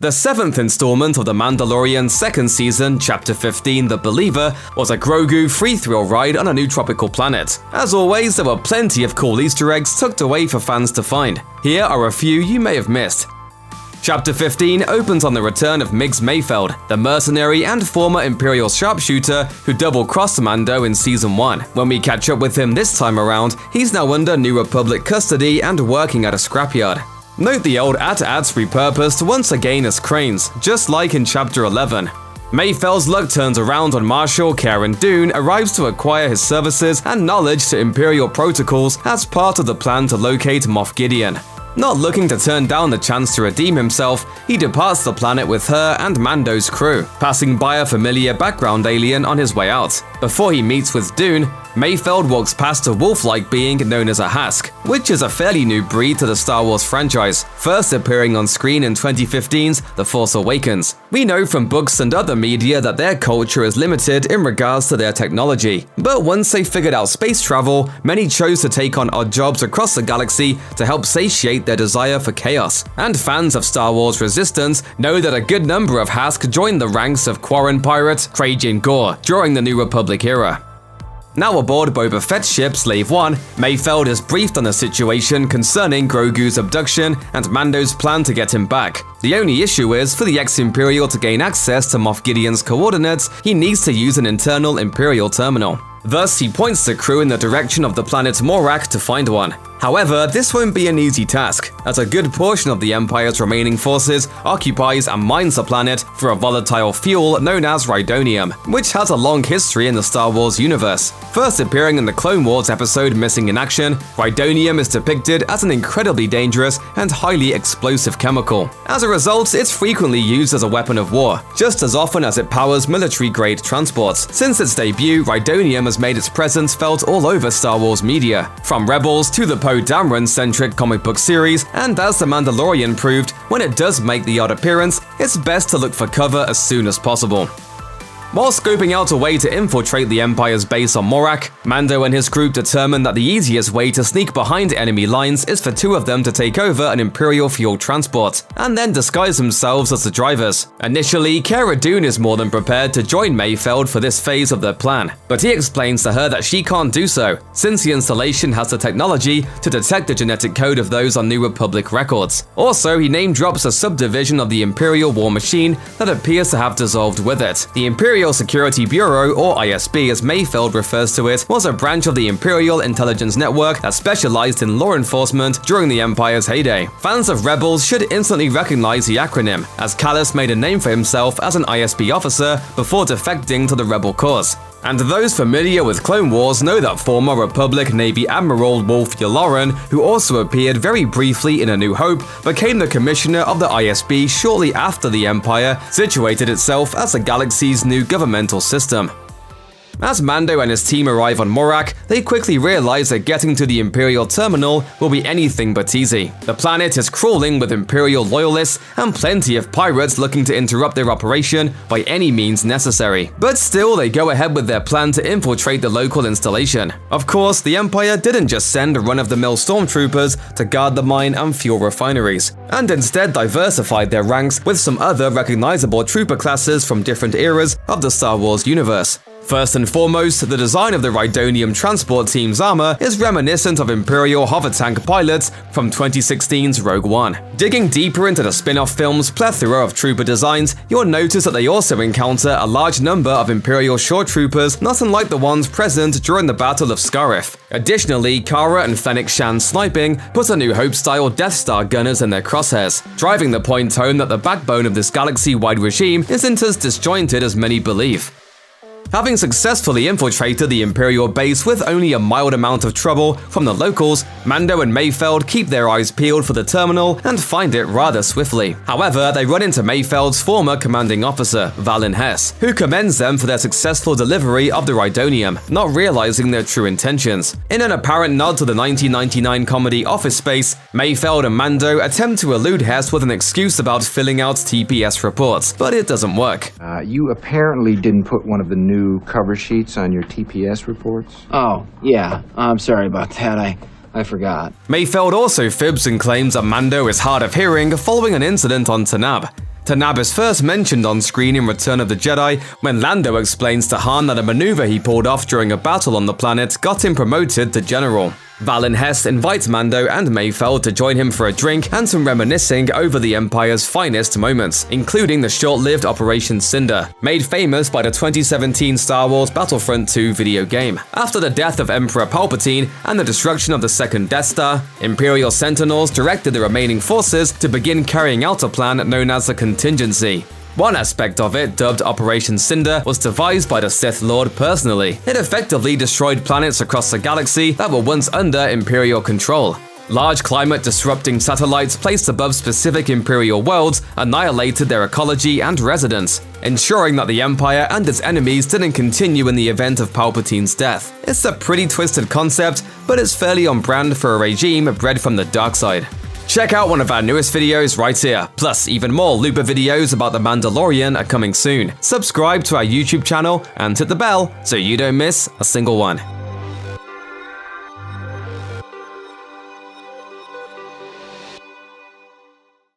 The seventh installment of The Mandalorian's second season, Chapter 15, The Believer, was a Grogu free-thrill ride on a new tropical planet. As always, there were plenty of cool Easter eggs tucked away for fans to find. Here are a few you may have missed. Chapter 15 opens on the return of Miggs Mayfeld, the mercenary and former Imperial sharpshooter who double-crossed Mando in Season 1. When we catch up with him this time around, he's now under New Republic custody and working at a scrapyard. Note the old AT-ATs repurposed once again as cranes, just like in Chapter 11. Mayfeld's luck turns around when Marshal Karen Dune arrives to acquire his services and knowledge to Imperial protocols as part of the plan to locate Moff Gideon. Not looking to turn down the chance to redeem himself, he departs the planet with her and Mando's crew, passing by a familiar background alien on his way out. Before he meets with Dune, Mayfeld walks past a wolf-like being known as a Hassk, which is a fairly new breed to the Star Wars franchise, first appearing on screen in 2015's The Force Awakens. We know from books and other media that their culture is limited in regards to their technology, but once they figured out space travel, many chose to take on odd jobs across the galaxy to help satiate their desire for chaos. And fans of Star Wars Resistance know that a good number of Hassk joined the ranks of Quarren pirate Krayt Gore during the New Republic era. Now aboard Boba Fett's ship Slave 1, Mayfeld is briefed on the situation concerning Grogu's abduction and Mando's plan to get him back. The only issue is, for the ex-Imperial to gain access to Moff Gideon's coordinates, he needs to use an internal Imperial terminal. Thus, he points the crew in the direction of the planet Morak to find one. However, this won't be an easy task, as a good portion of the Empire's remaining forces occupies and mines the planet for a volatile fuel known as rhydonium, which has a long history in the Star Wars universe. First appearing in the Clone Wars episode Missing in Action, rhydonium is depicted as an incredibly dangerous and highly explosive chemical. As a result, it's frequently used as a weapon of war, just as often as it powers military-grade transports. Since its debut, rhydonium has made its presence felt all over Star Wars media, from Rebels to the Poe Dameron-centric comic book series, and as The Mandalorian proved, when it does make the odd appearance, it's best to look for cover as soon as possible. While scoping out a way to infiltrate the Empire's base on Morak, Mando and his group determine that the easiest way to sneak behind enemy lines is for two of them to take over an Imperial fuel transport, and then disguise themselves as the drivers. Initially, Cara Dune is more than prepared to join Mayfeld for this phase of their plan, but he explains to her that she can't do so, since the installation has the technology to detect the genetic code of those on New Republic records. Also, he name-drops a subdivision of the Imperial war machine that appears to have dissolved with it. The Imperial Security Bureau, or ISB as Mayfeld refers to it, was a branch of the Imperial intelligence network that specialized in law enforcement during the Empire's heyday. Fans of Rebels should instantly recognize the acronym, as Kallus made a name for himself as an ISB officer before defecting to the Rebel cause. And those familiar with Clone Wars know that former Republic Navy Admiral Wolf Yularen, who also appeared very briefly in A New Hope, became the commissioner of the ISB shortly after the Empire situated itself as the galaxy's new governmental system. As Mando and his team arrive on Morak, they quickly realize that getting to the Imperial terminal will be anything but easy. The planet is crawling with Imperial loyalists and plenty of pirates looking to interrupt their operation by any means necessary. But still, they go ahead with their plan to infiltrate the local installation. Of course, the Empire didn't just send run-of-the-mill stormtroopers to guard the mine and fuel refineries, and instead diversified their ranks with some other recognizable trooper classes from different eras of the Star Wars universe. First and foremost, the design of the rhydonium transport team's armor is reminiscent of Imperial hover tank pilots from 2016's Rogue One. Digging deeper into the spin-off film's plethora of trooper designs, you'll notice that they also encounter a large number of Imperial shore troopers, not unlike the ones present during the Battle of Scarif. Additionally, Cara and Fennec Shan's sniping put A New Hope-style Death Star gunners in their crosshairs, driving the point home that the backbone of this galaxy-wide regime isn't as disjointed as many believe. Having successfully infiltrated the Imperial base with only a mild amount of trouble from the locals, Mando and Mayfeld keep their eyes peeled for the terminal and find it rather swiftly. However, they run into Mayfeld's former commanding officer, Valin Hess, who commends them for their successful delivery of the rhydonium, not realizing their true intentions. In an apparent nod to the 1999 comedy Office Space, Mayfeld and Mando attempt to elude Hess with an excuse about filling out TPS reports, but it doesn't work. You apparently didn't put one of the new cover sheets on your TPS reports? Oh, yeah. I'm sorry about that. I forgot. Mayfeld also fibs and claims that Mando is hard of hearing following an incident on Tanab. Tanab is first mentioned on screen in Return of the Jedi when Lando explains to Han that a maneuver he pulled off during a battle on the planet got him promoted to general. Val and Hess invites Mando and Mayfeld to join him for a drink and some reminiscing over the Empire's finest moments, including the short-lived Operation Cinder, made famous by the 2017 Star Wars Battlefront II video game. After the death of Emperor Palpatine and the destruction of the second Death Star, Imperial Sentinels directed the remaining forces to begin carrying out a plan known as the Contingency. One aspect of it, dubbed Operation Cinder, was devised by the Sith Lord personally. It effectively destroyed planets across the galaxy that were once under Imperial control. Large climate-disrupting satellites placed above specific Imperial worlds annihilated their ecology and residents, ensuring that the Empire and its enemies didn't continue in the event of Palpatine's death. It's a pretty twisted concept, but it's fairly on brand for a regime bred from the dark side. Check out one of our newest videos right here, plus even more Looper videos about The Mandalorian are coming soon. Subscribe to our YouTube channel and hit the bell so you don't miss a single one.